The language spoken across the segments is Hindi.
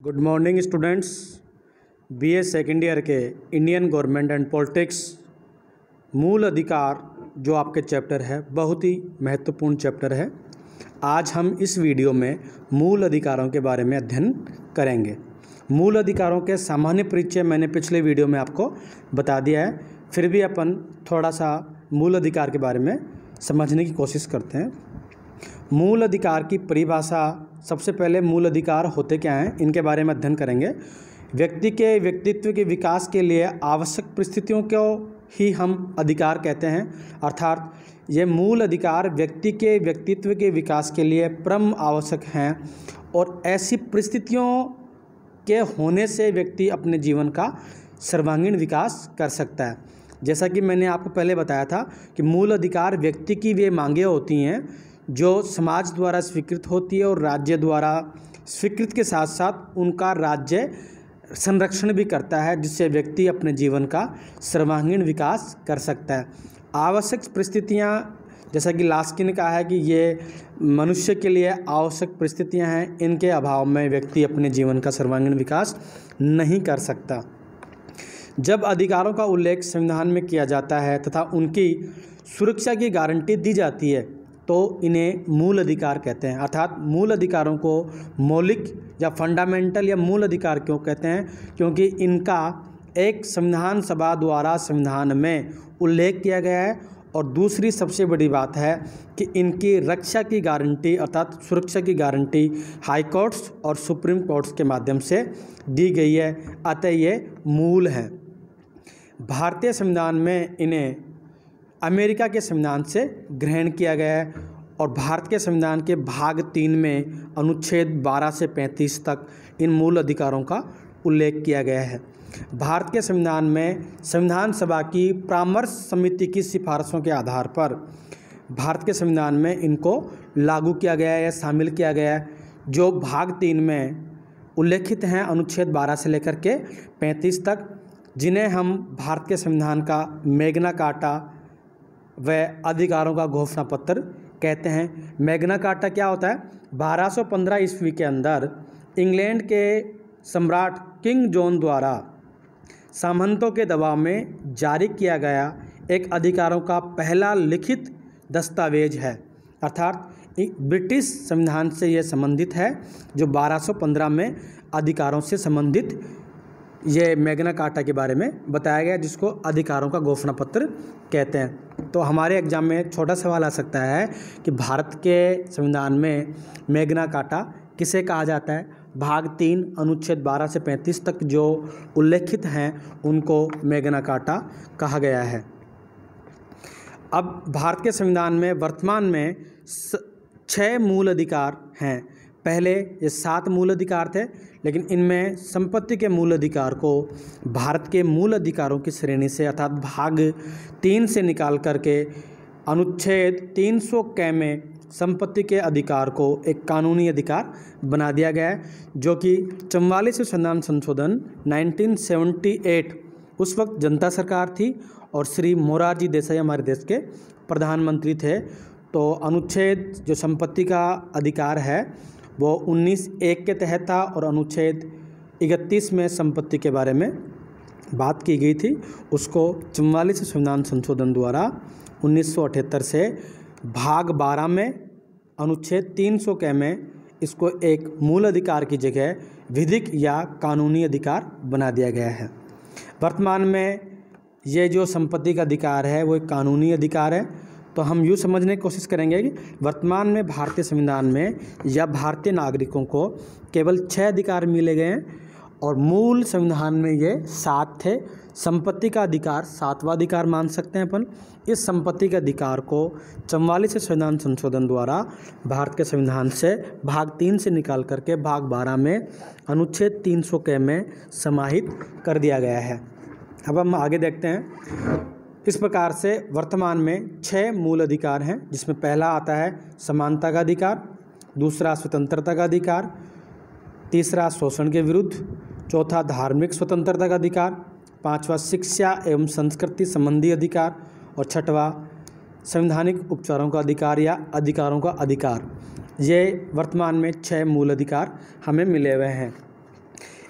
Good morning students. BA second year के इंडियन गवर्नमेंट एंड पॉलिटिक्स मूल अधिकार जो आपके चैप्टर है बहुत ही महत्वपूर्ण चैप्टर है। आज हम इस वीडियो में मूल अधिकारों के बारे में अध्ययन करेंगे। मूल अधिकारों के सामान्य परिचय मैंने पिछले वीडियो में आपको बता दिया है, फिर भी अपन थोड़ा सा मूल अधिकार के बारे में समझने की कोशिश करते हैं। मूल अधिकार की परिभाषा, सबसे पहले मूल अधिकार होते क्या हैं इनके बारे में अध्ययन करेंगे। व्यक्ति के व्यक्तित्व के विकास के लिए आवश्यक परिस्थितियों को ही हम अधिकार कहते हैं, अर्थात ये मूल अधिकार व्यक्ति के व्यक्तित्व के विकास के लिए परम आवश्यक हैं और ऐसी परिस्थितियों के होने से व्यक्ति अपने जीवन का सर्वांगीण विकास कर सकता है। जैसा कि मैंने आपको पहले बताया था कि मूल अधिकार व्यक्ति की वे मांगें होती हैं जो समाज द्वारा स्वीकृत होती है और राज्य द्वारा स्वीकृत के साथ साथ उनका राज्य संरक्षण भी करता है, जिससे व्यक्ति अपने जीवन का सर्वांगीण विकास कर सकता है। आवश्यक परिस्थितियाँ, जैसा कि लास्की ने कहा है कि ये मनुष्य के लिए आवश्यक परिस्थितियाँ हैं, इनके अभाव में व्यक्ति अपने जीवन का सर्वांगीण विकास नहीं कर सकता। जब अधिकारों का उल्लेख संविधान में किया जाता है तथा उनकी सुरक्षा की गारंटी दी जाती है तो इन्हें मूल अधिकार कहते हैं। अर्थात मूल अधिकारों को मौलिक या फंडामेंटल या मूल अधिकार क्यों कहते हैं? क्योंकि इनका एक संविधान सभा द्वारा संविधान में उल्लेख किया गया है और दूसरी सबसे बड़ी बात है कि इनकी रक्षा की गारंटी अर्थात सुरक्षा की गारंटी हाई कोर्ट्स और सुप्रीम कोर्ट्स के माध्यम से दी गई है, अतः ये मूल हैं। भारतीय संविधान में इन्हें अमेरिका के संविधान से ग्रहण किया गया है और भारत के संविधान के भाग 3 में अनुच्छेद 12 से 35 तक इन मूल अधिकारों का उल्लेख किया गया है। भारत के संविधान में संविधान सभा की परामर्श समिति की सिफारिशों के आधार पर भारत के संविधान में इनको लागू किया गया है या शामिल किया गया है, जो भाग 3 में उल्लेखित हैं अनुच्छेद 12 से लेकर के 35 तक, जिन्हें हम भारत के संविधान का मैग्ना कार्टा व अधिकारों का घोषणा पत्र कहते हैं। मैग्ना कार्टा क्या होता है? 1215 ईस्वी के अंदर इंग्लैंड के सम्राट किंग जॉन द्वारा सामंतों के दबाव में जारी किया गया एक अधिकारों का पहला लिखित दस्तावेज है, अर्थात ब्रिटिश संविधान से यह संबंधित है, जो 1215 में अधिकारों से संबंधित ये मैग्ना कार्टा के बारे में बताया गया, जिसको अधिकारों का घोषणा पत्र कहते हैं। तो हमारे एग्जाम में छोटा सवाल आ सकता है कि भारत के संविधान में मैग्ना कार्टा किसे कहा जाता है? भाग 3 अनुच्छेद 12 से 35 तक जो उल्लेखित हैं उनको मैग्ना कार्टा कहा गया है। अब भारत के संविधान में वर्तमान में 6 मूल अधिकार हैं। पहले ये 7 मूल अधिकार थे, लेकिन इनमें संपत्ति के मूल अधिकार को भारत के मूल अधिकारों की श्रेणी से अर्थात भाग 3 से निकाल करके अनुच्छेद 300 क में संपत्ति के अधिकार को एक कानूनी अधिकार बना दिया गया है, जो कि 44 संविधान संशोधन 1978 उस वक्त जनता सरकार थी और श्री मोरारजी देसाई हमारे देश के प्रधानमंत्री थे। तो अनुच्छेद जो संपत्ति का अधिकार है वो 19(1) के तहत था और अनुच्छेद 31 में संपत्ति के बारे में बात की गई थी। उसको 44 संविधान संशोधन द्वारा 1978 से भाग 12 में अनुच्छेद 300 क में इसको एक मूल अधिकार की जगह विधिक या कानूनी अधिकार बना दिया गया है। वर्तमान में ये जो संपत्ति का अधिकार है वो एक कानूनी अधिकार है। तो हम यूँ समझने की कोशिश करेंगे कि वर्तमान में भारतीय संविधान में या भारतीय नागरिकों को केवल 6 अधिकार मिले गए हैं और मूल संविधान में ये 7 थे। संपत्ति का अधिकार 7वां अधिकार मान सकते हैं अपन। इस संपत्ति के अधिकार को 44 संविधान संशोधन द्वारा भारत के संविधान से भाग 3 से निकाल करके भाग 12 में अनुच्छेद 300 क में समाहित कर दिया गया है। अब हम आगे देखते हैं। इस प्रकार से वर्तमान में 6 मूल अधिकार हैं, जिसमें पहला आता है समानता का अधिकार, दूसरा स्वतंत्रता का अधिकार, तीसरा शोषण के विरुद्ध, चौथा धार्मिक स्वतंत्रता का अधिकार, पांचवा शिक्षा एवं संस्कृति संबंधी अधिकार और छठवां संवैधानिक उपचारों का अधिकार या अधिकारों का अधिकार। ये वर्तमान में 6 मूल अधिकार हमें मिले हुए हैं।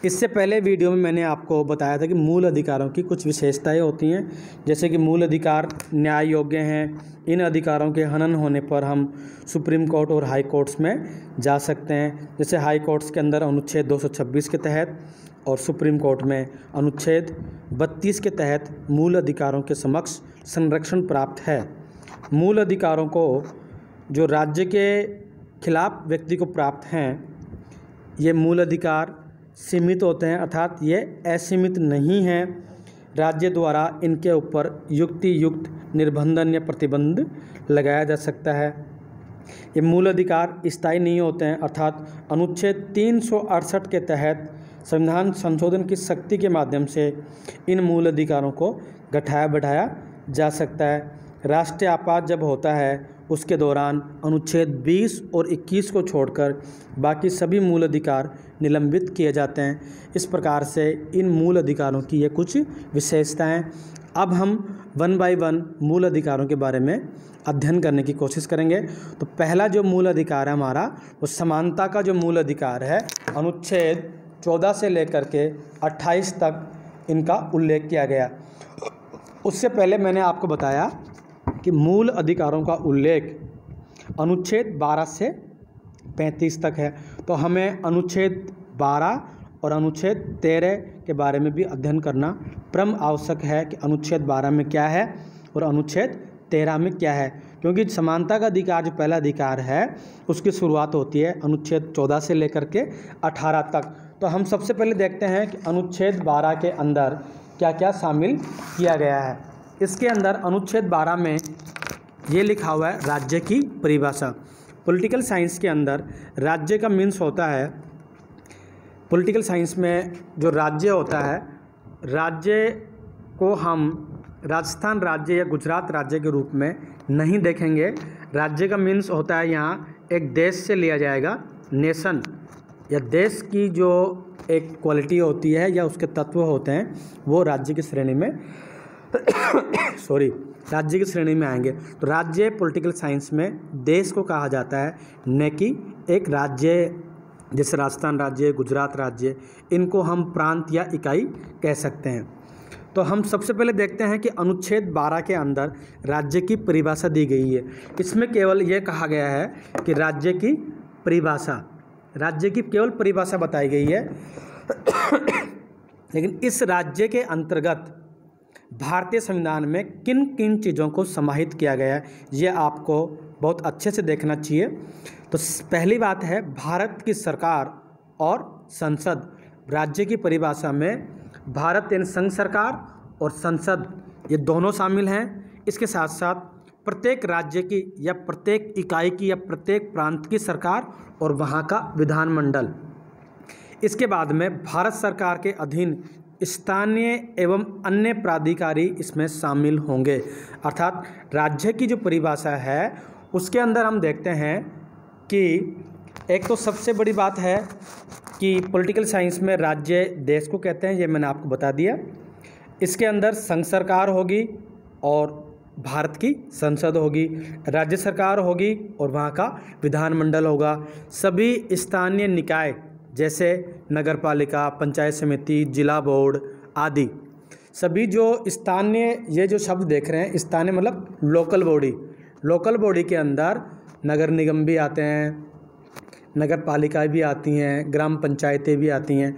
इससे पहले वीडियो में मैंने आपको बताया था कि मूल अधिकारों की कुछ विशेषताएं होती हैं, जैसे कि मूल अधिकार न्याय योग्य हैं। इन अधिकारों के हनन होने पर हम सुप्रीम कोर्ट और हाई कोर्ट्स में जा सकते हैं। जैसे हाई कोर्ट्स के अंदर अनुच्छेद 226 के तहत और सुप्रीम कोर्ट में अनुच्छेद 32 के तहत मूल अधिकारों के समक्ष संरक्षण प्राप्त है। मूल अधिकारों को जो राज्य के खिलाफ व्यक्ति को प्राप्त हैं, ये मूल अधिकार सीमित होते हैं, अर्थात ये असीमित नहीं हैं। राज्य द्वारा इनके ऊपर युक्ति युक्त निर्बंधन या प्रतिबंध लगाया जा सकता है। ये मूल अधिकार स्थायी नहीं होते हैं, अर्थात अनुच्छेद 368 के तहत संविधान संशोधन की शक्ति के माध्यम से इन मूल अधिकारों को घटाया बढ़ाया जा सकता है। राष्ट्रीय आपात जब होता है उसके दौरान अनुच्छेद 20 और 21 को छोड़कर बाकी सभी मूल अधिकार निलंबित किए जाते हैं। इस प्रकार से इन मूल अधिकारों की ये कुछ विशेषताएं। अब हम वन बाय वन मूल अधिकारों के बारे में अध्ययन करने की कोशिश करेंगे। तो पहला जो मूल अधिकार है हमारा, वो समानता का जो मूल अधिकार है, अनुच्छेद 14 से लेकर के 28 तक इनका उल्लेख किया गया। उससे पहले मैंने आपको बताया कि मूल अधिकारों का उल्लेख अनुच्छेद 12 से 35 तक है। तो हमें अनुच्छेद 12 और अनुच्छेद 13 के बारे में भी अध्ययन करना परम आवश्यक है कि अनुच्छेद 12 में क्या है और अनुच्छेद 13 में क्या है, क्योंकि समानता का अधिकार जो पहला अधिकार है उसकी शुरुआत होती है अनुच्छेद 14 से लेकर के 18 तक। तो हम सबसे पहले देखते हैं कि अनुच्छेद 12 के अंदर क्या क्या शामिल किया गया है। इसके अंदर अनुच्छेद 12 में ये लिखा हुआ है राज्य की परिभाषा। पॉलिटिकल साइंस के अंदर राज्य का मीन्स होता है, पॉलिटिकल साइंस में जो राज्य होता है, राज्य को हम राजस्थान राज्य या गुजरात राज्य के रूप में नहीं देखेंगे। राज्य का मीन्स होता है यहाँ एक देश से लिया जाएगा, नेशन या देश की जो एक क्वालिटी होती है या उसके तत्व होते हैं वो राज्य की श्रेणी में राज्य की श्रेणी में आएंगे। तो राज्य पॉलिटिकल साइंस में देश को कहा जाता है, न कि एक राज्य। जैसे राजस्थान राज्य, गुजरात राज्य, इनको हम प्रांत या इकाई कह सकते हैं। तो हम सबसे पहले देखते हैं कि अनुच्छेद 12 के अंदर राज्य की परिभाषा दी गई है। इसमें केवल ये कहा गया है कि राज्य की परिभाषा, राज्य की केवल परिभाषा बताई गई है। लेकिन इस राज्य के अंतर्गत भारतीय संविधान में किन किन चीज़ों को समाहित किया गया है, ये आपको बहुत अच्छे से देखना चाहिए। तो पहली बात है भारत की सरकार और संसद। राज्य की परिभाषा में भारत यानी संघ सरकार और संसद ये दोनों शामिल हैं। इसके साथ साथ प्रत्येक राज्य की या प्रत्येक इकाई की या प्रत्येक प्रांत की सरकार और वहाँ का विधानमंडल। इसके बाद में भारत सरकार के अधीन स्थानीय एवं अन्य प्राधिकारी इसमें शामिल होंगे। अर्थात राज्य की जो परिभाषा है उसके अंदर हम देखते हैं कि एक तो सबसे बड़ी बात है कि पॉलिटिकल साइंस में राज्य देश को कहते हैं, ये मैंने आपको बता दिया। इसके अंदर संघ सरकार होगी और भारत की संसद होगी, राज्य सरकार होगी और वहाँ का विधानमंडल होगा। सभी स्थानीय निकाय जैसे नगर पालिका, पंचायत समिति, जिला बोर्ड आदि, सभी जो स्थानीय, ये जो शब्द देख रहे हैं स्थानीय मतलब लोकल बॉडी, लोकल बॉडी के अंदर नगर निगम भी आते हैं, नगर पालिकाएँ भी आती हैं, ग्राम पंचायतें भी आती हैं।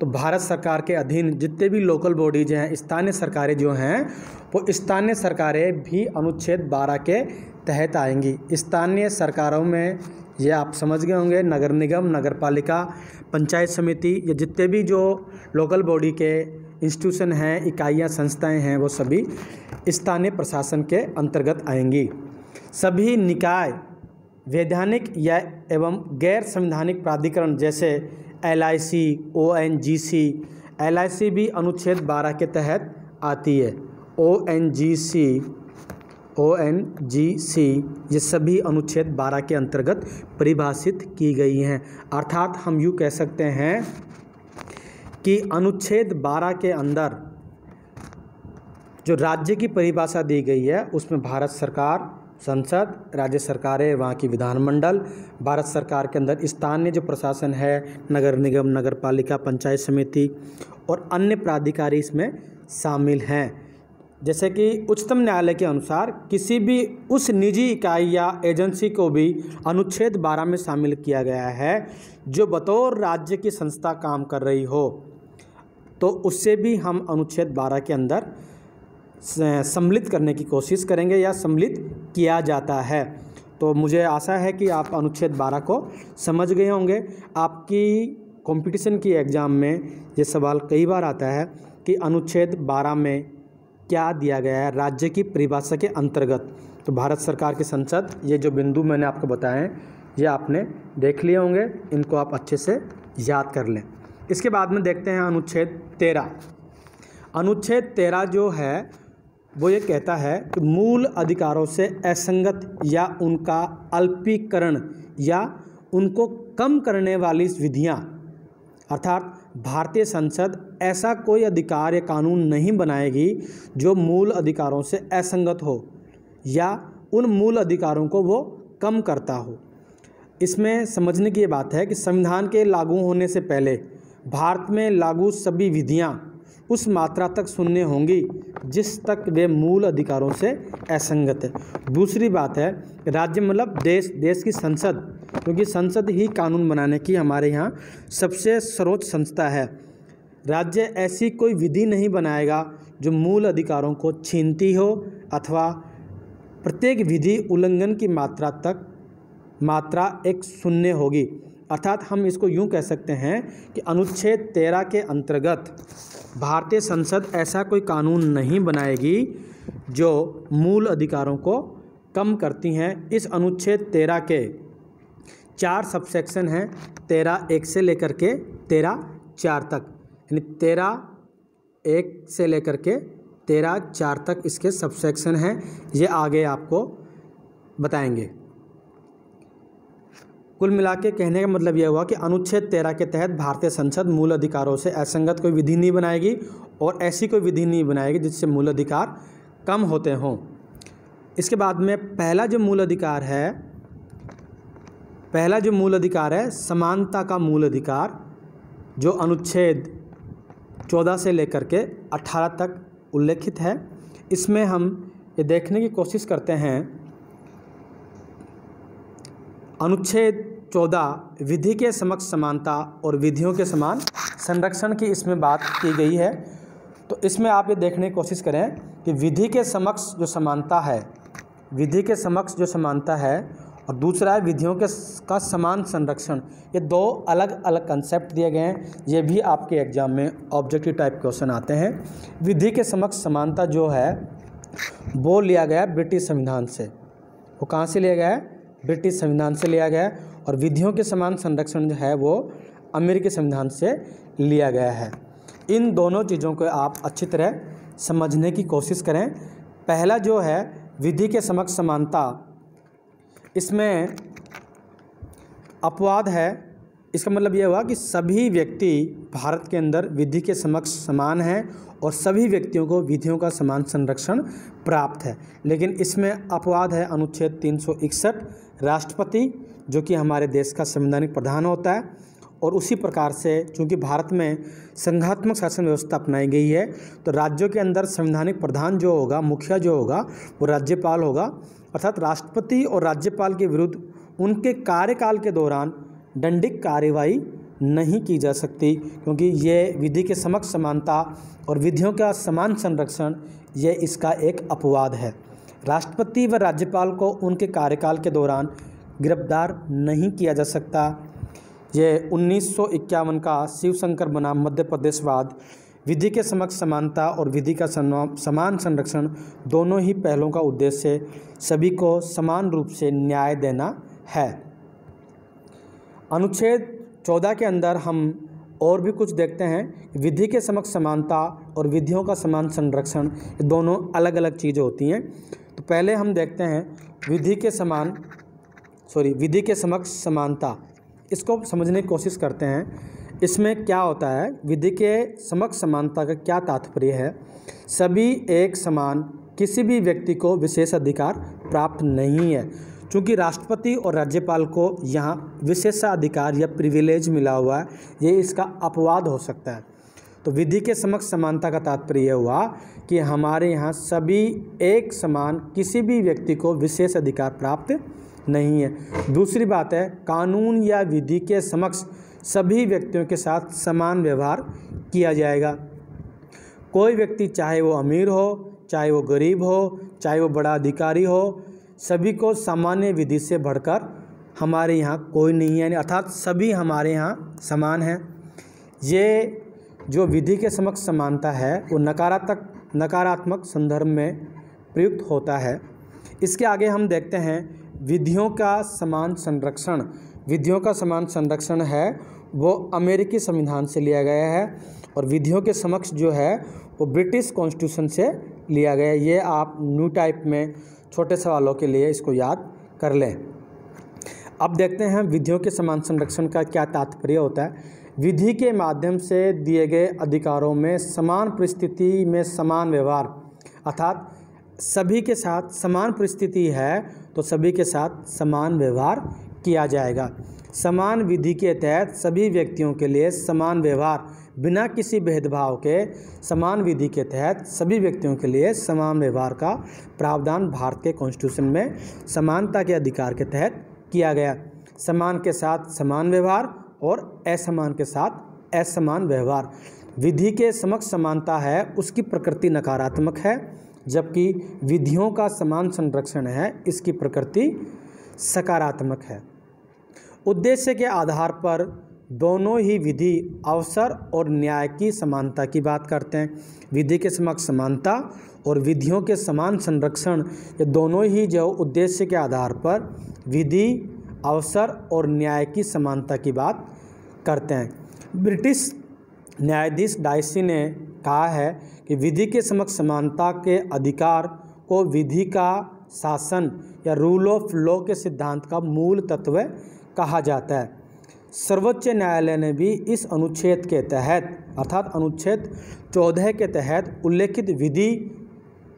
तो भारत सरकार के अधीन जितने भी लोकल बॉडीज हैं, स्थानीय सरकारें जो हैं, वो स्थानीय सरकारें भी अनुच्छेद 12 के तहत आएंगी। स्थानीय सरकारों में ये आप समझ गए होंगे, नगर निगम, नगर पालिका, पंचायत समिति, ये जितने भी जो लोकल बॉडी के इंस्टीट्यूशन हैं, इकाइयाँ, संस्थाएं हैं, वो सभी स्थानीय प्रशासन के अंतर्गत आएंगी। सभी निकाय, वैधानिक या एवं गैर संवैधानिक प्राधिकरण जैसे LIC, ONGC, LIC भी अनुच्छेद 12 के तहत आती है। ONGC ये सभी अनुच्छेद 12 के अंतर्गत परिभाषित की गई हैं। अर्थात हम यूँ कह सकते हैं कि अनुच्छेद 12 के अंदर जो राज्य की परिभाषा दी गई है उसमें भारत सरकार संसद, राज्य सरकारें, वहाँ की विधानमंडल, भारत सरकार के अंदर स्थानीय जो प्रशासन है, नगर निगम, नगर पालिका, पंचायत समिति और अन्य प्राधिकारी इसमें शामिल हैं। जैसे कि उच्चतम न्यायालय के अनुसार किसी भी उस निजी इकाई या एजेंसी को भी अनुच्छेद 12 में शामिल किया गया है जो बतौर राज्य की संस्था काम कर रही हो, तो उससे भी हम अनुच्छेद 12 के अंदर सम्मिलित करने की कोशिश करेंगे या सम्मिलित किया जाता है। तो मुझे आशा है कि आप अनुच्छेद 12 को समझ गए होंगे। आपकी कंपटीशन की एग्ज़ाम में ये सवाल कई बार आता है कि अनुच्छेद 12 में क्या दिया गया है राज्य की परिभाषा के अंतर्गत। तो भारत सरकार की संसद, ये जो बिंदु मैंने आपको बताए हैं ये आपने देख लिए होंगे, इनको आप अच्छे से याद कर लें। इसके बाद में देखते हैं अनुच्छेद 13। अनुच्छेद 13 जो है वो ये कहता है कि मूल अधिकारों से असंगत या उनका अल्पीकरण या उनको कम करने वाली विधियाँ, अर्थात भारतीय संसद ऐसा कोई अधिकार या कानून नहीं बनाएगी जो मूल अधिकारों से असंगत हो या उन मूल अधिकारों को वो कम करता हो। इसमें समझने की ये बात है कि संविधान के लागू होने से पहले भारत में लागू सभी विधियां उस मात्रा तक शून्य होंगी जिस तक वे मूल अधिकारों से असंगत है। दूसरी बात है, राज्य मतलब देश की संसद, क्योंकि संसद ही कानून बनाने की हमारे यहाँ सबसे सर्वोच्च संस्था है। राज्य ऐसी कोई विधि नहीं बनाएगा जो मूल अधिकारों को छीनती हो अथवा प्रत्येक विधि उल्लंघन की मात्रा एक शून्य होगी। अर्थात हम इसको यूँ कह सकते हैं कि अनुच्छेद 13 के अंतर्गत भारतीय संसद ऐसा कोई कानून नहीं बनाएगी जो मूल अधिकारों को कम करती हैं। इस अनुच्छेद 13 के 4 सबसेक्शन हैं, 13(1) से लेकर के 13(4) तक, यानी 13(1) से लेकर के 13(4) तक इसके सबसेक्शन हैं। ये आगे आपको बताएंगे। कुल मिला के कहने का मतलब यह हुआ कि अनुच्छेद 13 के तहत भारतीय संसद मूल अधिकारों से असंगत कोई विधि नहीं बनाएगी और ऐसी कोई विधि नहीं बनाएगी जिससे मूल अधिकार कम होते हों। इसके बाद में पहला जो मूल अधिकार है समानता का मूल अधिकार, जो अनुच्छेद 14 से लेकर के 18 तक उल्लेखित है। इसमें हम ये देखने की कोशिश करते हैं, अनुच्छेद 14 विधि के समक्ष समानता और विधियों के समान संरक्षण की इसमें बात की गई है। तो इसमें आप ये देखने की कोशिश करें कि विधि के समक्ष जो समानता है और दूसरा है विधियों का समान संरक्षण। ये दो अलग अलग कंसेप्ट दिए गए हैं। ये भी आपके एग्जाम में ऑब्जेक्टिव टाइप क्वेश्चन आते हैं। विधि के समक्ष समानता जो है वो लिया गया ब्रिटिश संविधान से। वो कहाँ से लिया गया है? ब्रिटिश संविधान से लिया गया है। और विधियों के समान संरक्षण जो है वो अमेरिकी संविधान से लिया गया है। इन दोनों चीज़ों को आप अच्छी तरह समझने की कोशिश करें। पहला जो है विधि के समक्ष समानता, इसमें अपवाद है। इसका मतलब यह हुआ कि सभी व्यक्ति भारत के अंदर विधि के समक्ष समान हैं और सभी व्यक्तियों को विधियों का समान संरक्षण प्राप्त है। लेकिन इसमें अपवाद है अनुच्छेद 361, राष्ट्रपति जो कि हमारे देश का संवैधानिक प्रधान होता है। और उसी प्रकार से चूँकि भारत में संघात्मक शासन व्यवस्था अपनाई गई है, तो राज्यों के अंदर संवैधानिक प्रधान जो होगा, मुखिया जो होगा, वो राज्यपाल होगा। अर्थात राष्ट्रपति और राज्यपाल के विरुद्ध उनके कार्यकाल के दौरान दंडिक कार्यवाही नहीं की जा सकती, क्योंकि ये विधि के समक्ष समानता और विधियों का समान संरक्षण ये इसका एक अपवाद है। राष्ट्रपति व राज्यपाल को उनके कार्यकाल के दौरान गिरफ्तार नहीं किया जा सकता। ये 1951 का शिवशंकर बनाम मध्य प्रदेशवाद, विधि के समक्ष समानता और विधि का समान संरक्षण दोनों ही पहलों का उद्देश्य सभी को समान रूप से न्याय देना है। अनुच्छेद 14 के अंदर हम और भी कुछ देखते हैं। विधि के समक्ष समानता और विधियों का समान संरक्षण ये दोनों अलग अलग चीज़ें होती हैं। तो पहले हम देखते हैं विधि के समक्ष समानता। इसको समझने की कोशिश करते हैं। इसमें क्या होता है, विधि के समक्ष समानता का क्या तात्पर्य है? सभी एक समान किसी भी व्यक्ति को विशेष अधिकार प्राप्त नहीं है, क्योंकि राष्ट्रपति और राज्यपाल को यहाँ विशेषाधिकार या प्रिविलेज मिला हुआ है, ये इसका अपवाद हो सकता है। तो विधि के समक्ष समानता का तात्पर्य यह हुआ कि हमारे यहाँ सभी एक समान, किसी भी व्यक्ति को विशेष अधिकार प्राप्त नहीं है। दूसरी बात है, कानून या विधि के समक्ष सभी व्यक्तियों के साथ समान व्यवहार किया जाएगा। कोई व्यक्ति चाहे वो अमीर हो, चाहे वो गरीब हो, चाहे वो बड़ा अधिकारी हो, सभी को सामान्य विधि से बढ़कर हमारे यहाँ कोई नहीं है, अर्थात सभी हमारे यहाँ समान हैं। ये जो विधि के समक्ष समानता है वो नकारात्मक संदर्भ में प्रयुक्त होता है। इसके आगे हम देखते हैं विधियों का समान संरक्षण। विधियों का समान संरक्षण है वो अमेरिकी संविधान से लिया गया है, और विधियों के समक्ष जो है वो ब्रिटिश कॉन्स्टिट्यूशन से लिया गया है। ये आप न्यू टाइप में छोटे सवालों के लिए इसको याद कर लें। अब देखते हैं विधियों के समान संरक्षण का क्या तात्पर्य होता है। विधि के माध्यम से दिए गए अधिकारों में समान परिस्थिति में समान व्यवहार, अर्थात सभी के साथ समान परिस्थिति है तो सभी के साथ समान व्यवहार किया जाएगा। समान विधि के तहत सभी व्यक्तियों के लिए समान व्यवहार बिना किसी भेदभाव के, समान विधि के तहत सभी व्यक्तियों के लिए समान व्यवहार का प्रावधान भारत के कॉन्स्टिट्यूशन में समानता के अधिकार के तहत किया गया। समान के साथ समान व्यवहार और असमान के साथ असमान व्यवहार। विधि के समक्ष समानता है उसकी प्रकृति नकारात्मक है, जबकि विधियों का समान संरक्षण है इसकी प्रकृति सकारात्मक है। उद्देश्य के आधार पर दोनों ही विधि अवसर और न्याय की समानता की बात करते हैं। विधि के समक्ष समानता और विधियों के समान संरक्षण, ये दोनों ही जो उद्देश्य के आधार पर विधि अवसर और न्याय की समानता की बात करते हैं। ब्रिटिश न्यायाधीश डाइसी ने कहा है कि विधि के समक्ष समानता के अधिकार को विधि का शासन या रूल ऑफ लॉ के सिद्धांत का मूल तत्व कहा जाता है। सर्वोच्च न्यायालय ने भी इस अनुच्छेद के तहत, अर्थात अनुच्छेद 14 के तहत उल्लेखित विधि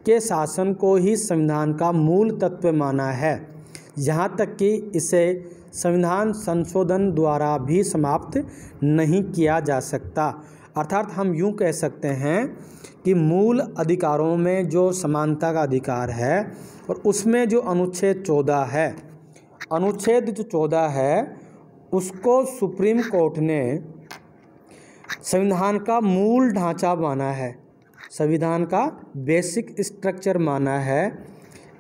के शासन को ही संविधान का मूल तत्व माना है, यहाँ तक कि इसे संविधान संशोधन द्वारा भी समाप्त नहीं किया जा सकता। अर्थात हम यूँ कह सकते हैं कि मूल अधिकारों में जो समानता का अधिकार है और उसमें जो अनुच्छेद 14 है, अनुच्छेद जो 14 है उसको सुप्रीम कोर्ट ने संविधान का मूल ढांचा माना है, संविधान का बेसिक स्ट्रक्चर माना है।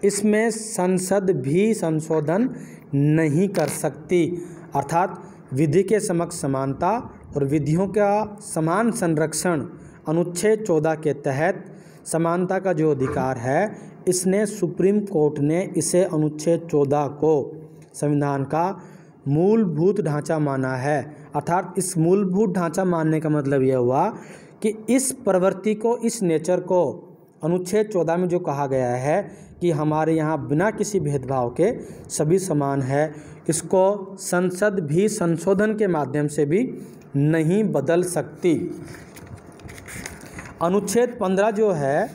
इसमें संसद भी संशोधन नहीं कर सकती। अर्थात विधि के समक्ष समानता और विधियों का समान संरक्षण अनुच्छेद 14 के तहत समानता का जो अधिकार है, इसने सुप्रीम कोर्ट ने इसे अनुच्छेद 14 को संविधान का मूलभूत ढांचा माना है। अर्थात इस मूलभूत ढांचा मानने का मतलब यह हुआ कि इस प्रवृत्ति को, इस नेचर को अनुच्छेद 14 में जो कहा गया है कि हमारे यहाँ बिना किसी भेदभाव के सभी समान है, इसको संसद भी संशोधन के माध्यम से भी नहीं बदल सकती। अनुच्छेद 15 जो है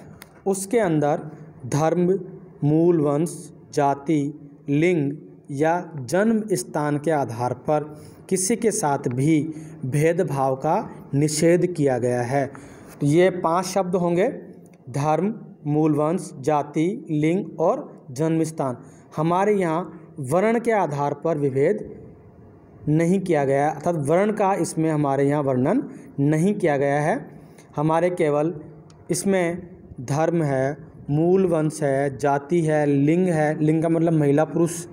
उसके अंदर धर्म, मूल वंश, जाति, लिंग या जन्म स्थान के आधार पर किसी के साथ भी भेदभाव का निषेध किया गया है। तो ये 5 शब्द होंगे: धर्म, मूल वंश, जाति, लिंग और जन्म स्थान। हमारे यहाँ वर्ण के आधार पर विभेद नहीं किया गया, अर्थात वर्ण का इसमें हमारे यहाँ वर्णन नहीं किया गया है। हमारे केवल इसमें धर्म है, मूल वंश है, जाति है, लिंग है, लिंग का मतलब महिला पुरुष,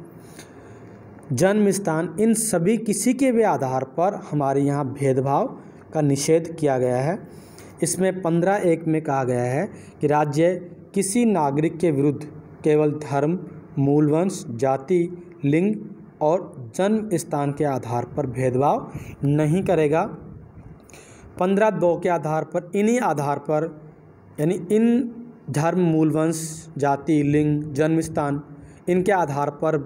जन्म स्थान, इन सभी किसी के भी आधार पर हमारे यहाँ भेदभाव का निषेध किया गया है। इसमें 15(1) में कहा गया है कि राज्य किसी नागरिक के विरुद्ध केवल धर्म, मूल वंश, जाति, लिंग और जन्म स्थान के आधार पर भेदभाव नहीं करेगा। 15(2) के आधार पर, इन्हीं आधार पर, यानी इन धर्म, मूल वंश, जाति, लिंग, जन्म स्थान, इनके आधार पर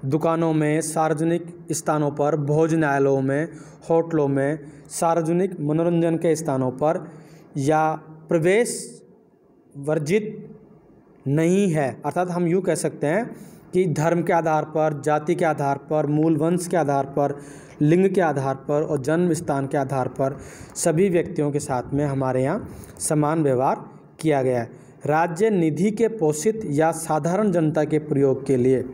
दुकानों में, सार्वजनिक स्थानों पर, भोजनालयों में, होटलों में, सार्वजनिक मनोरंजन के स्थानों पर या प्रवेश वर्जित नहीं है। अर्थात हम यूँ कह सकते हैं कि धर्म के आधार पर, जाति के आधार पर, मूल वंश के आधार पर, लिंग के आधार पर और जन्म स्थान के आधार पर सभी व्यक्तियों के साथ में हमारे यहाँ समान व्यवहार किया गया है। राज्य निधि के पोषित या साधारण जनता के प्रयोग के लिए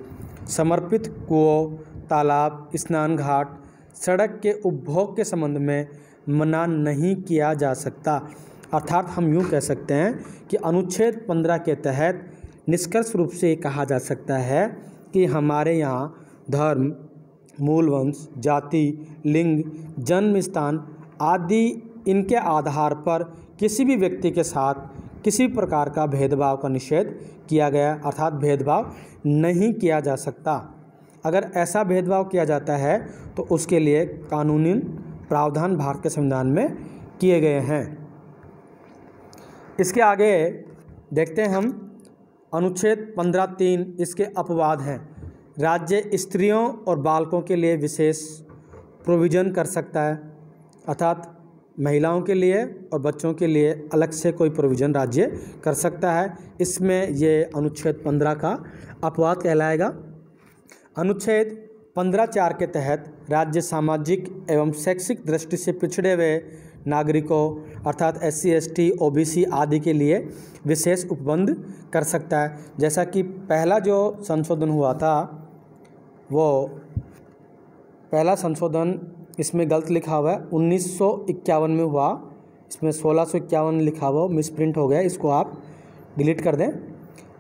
समर्पित कुओं, तालाब, स्नान घाट, सड़क के उपभोग के संबंध में मना नहीं किया जा सकता। अर्थात हम यूँ कह सकते हैं कि अनुच्छेद 15 के तहत निष्कर्ष रूप से कहा जा सकता है कि हमारे यहाँ धर्म, मूल वंश, जाति, लिंग, जन्म स्थान आदि इनके आधार पर किसी भी व्यक्ति के साथ किसी प्रकार का भेदभाव का निषेध किया गया। अर्थात भेदभाव नहीं किया जा सकता। अगर ऐसा भेदभाव किया जाता है तो उसके लिए कानूनी प्रावधान भारत के संविधान में किए गए हैं। इसके आगे देखते हैं हम अनुच्छेद 15(3) इसके अपवाद हैं। राज्य स्त्रियों और बालकों के लिए विशेष प्रोविज़न कर सकता है। अर्थात महिलाओं के लिए और बच्चों के लिए अलग से कोई प्रोविज़न राज्य कर सकता है। इसमें ये अनुच्छेद 15 का अपवाद कहलाएगा। अनुच्छेद 15(4) के तहत राज्य सामाजिक एवं शैक्षिक दृष्टि से पिछड़े हुए नागरिकों अर्थात SC, ST, OBC आदि के लिए विशेष उपबंध कर सकता है। जैसा कि पहला जो संशोधन हुआ था, वो पहला संशोधन इसमें गलत लिखा हुआ है, 1951 में हुआ। इसमें 1651 लिखा हुआ, मिसप्रिंट हो गया, इसको आप डिलीट कर दें।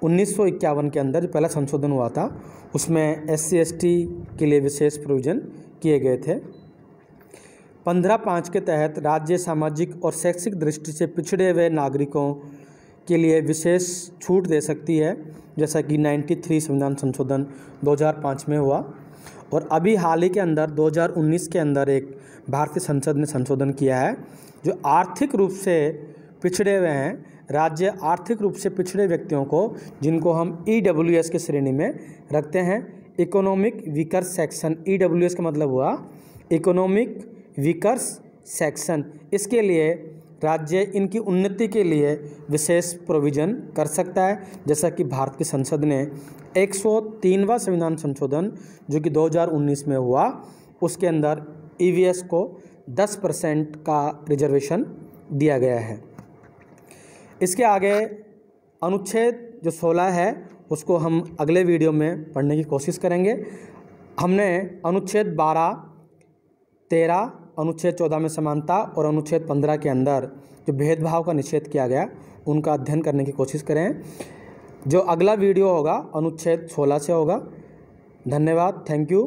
1951 के अंदर जो पहला संशोधन हुआ था उसमें SC, ST के लिए विशेष प्रोविज़न किए गए थे। 15(5) के तहत राज्य सामाजिक और शैक्षिक दृष्टि से पिछड़े हुए नागरिकों के लिए विशेष छूट दे सकती है, जैसा कि 93 संविधान संशोधन 2005 में हुआ। और अभी हाल ही के अंदर 2019 के अंदर एक भारतीय संसद ने संशोधन किया है जो आर्थिक रूप से पिछड़े हुए हैं। राज्य आर्थिक रूप से पिछड़े व्यक्तियों को, जिनको हम EWS की श्रेणी में रखते हैं, इकोनॉमिक वीकर सेक्शन, EWS का मतलब हुआ इकोनॉमिक वीकर्स सेक्शन, इसके लिए राज्य इनकी उन्नति के लिए विशेष प्रोविज़न कर सकता है। जैसा कि भारत की संसद ने 103वां संविधान संशोधन जो कि 2019 में हुआ, उसके अंदर EVS को 10% का रिजर्वेशन दिया गया है। इसके आगे अनुच्छेद जो 16 है उसको हम अगले वीडियो में पढ़ने की कोशिश करेंगे। हमने अनुच्छेद 12, 13, अनुच्छेद 14 में समानता और अनुच्छेद 15 के अंदर जो भेदभाव का निषेध किया गया उनका अध्ययन करने की कोशिश करें। जो अगला वीडियो होगा अनुच्छेद 16 से होगा। धन्यवाद, थैंक यू।